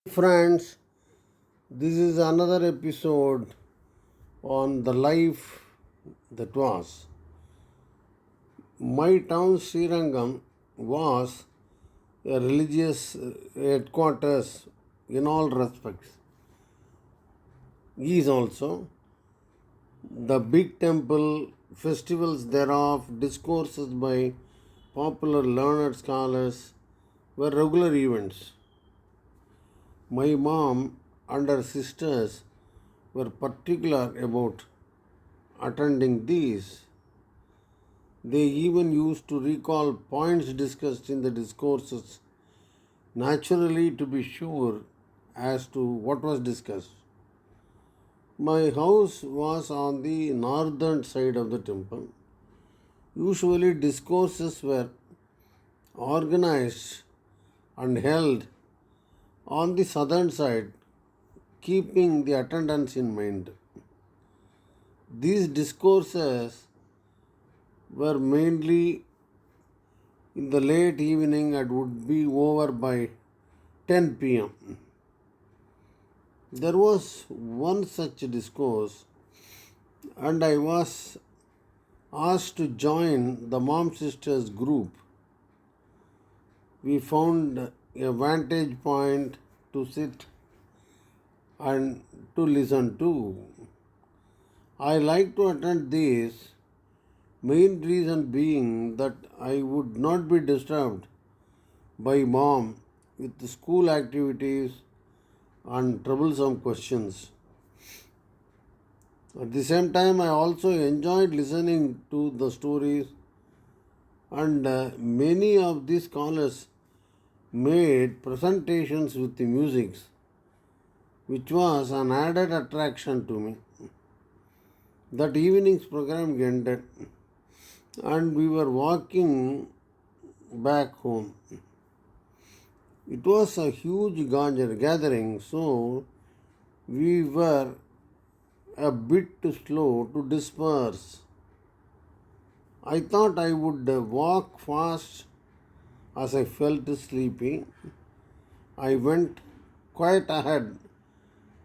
Friends, this is another episode on the life that was. My town Srirangam was a religious headquarters in all respects. Is also the big temple, festivals thereof, discourses by popular learned scholars were regular events. My mom and her sisters were particular about attending these. They even used to recall points discussed in the discourses, naturally to be sure as to what was discussed. My house was on the northern side of the temple. Usually, discourses were organized and held on the southern side, keeping the attendance in mind. These discourses were mainly in the late evening and would be over by 10 p.m. There was one such discourse, and I was asked to join the Mom Sisters group. We found a vantage point to sit and to listen to. I like to attend these, main reason being that I would not be disturbed by mom with school activities and troublesome questions. At the same time, I also enjoyed listening to the stories, and many of these scholars made presentations with the music, which was an added attraction to me. That evening's program ended, and we were walking back home. It was a huge gathering, so we were a bit too slow to disperse. I thought I would walk fast as I felt sleepy. I went quite ahead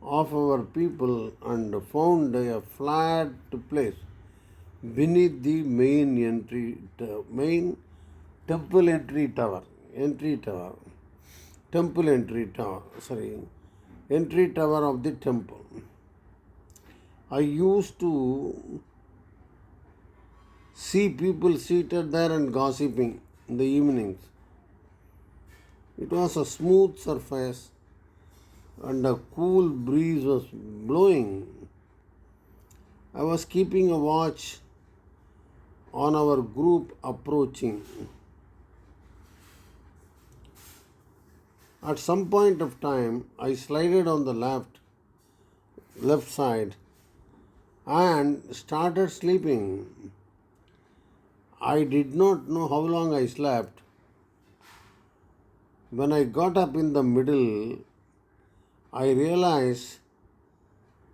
of our people and found a flat place beneath the main temple entry tower of the temple. I used to see people seated there and gossiping in the evenings. It was a smooth surface and a cool breeze was blowing. I was keeping a watch on our group approaching. At some point of time, I slided on the left side, and started sleeping. I did not know how long I slept. When I got up in the middle, I realized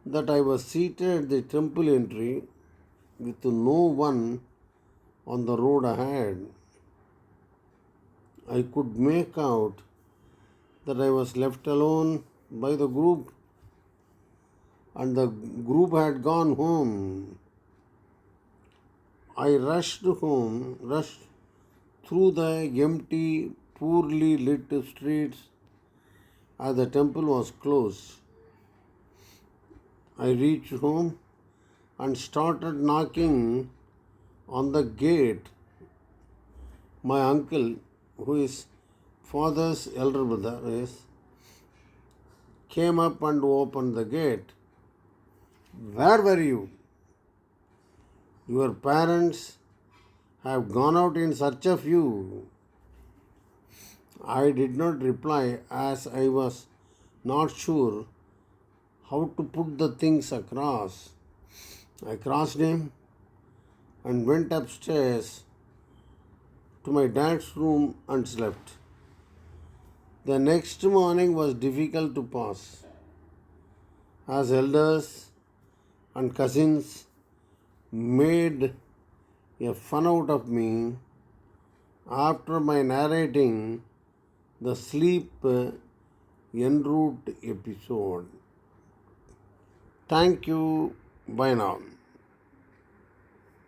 that I was seated at the temple entry with no one on the road ahead. I could make out that I was left alone by the group, and the group had gone home. I rushed through the empty, poorly lit streets as the temple was closed. I reached home and started knocking on the gate. My uncle, who is father's elder brother, came up and opened the gate. Where were you? Your parents have gone out in search of you. I did not reply as I was not sure how to put the things across. I crossed him and went upstairs to my dad's room and slept. The next morning was difficult to pass, as elders and cousins made a fun out of me after my narrating the sleep enroute episode. Thank you. Bye now.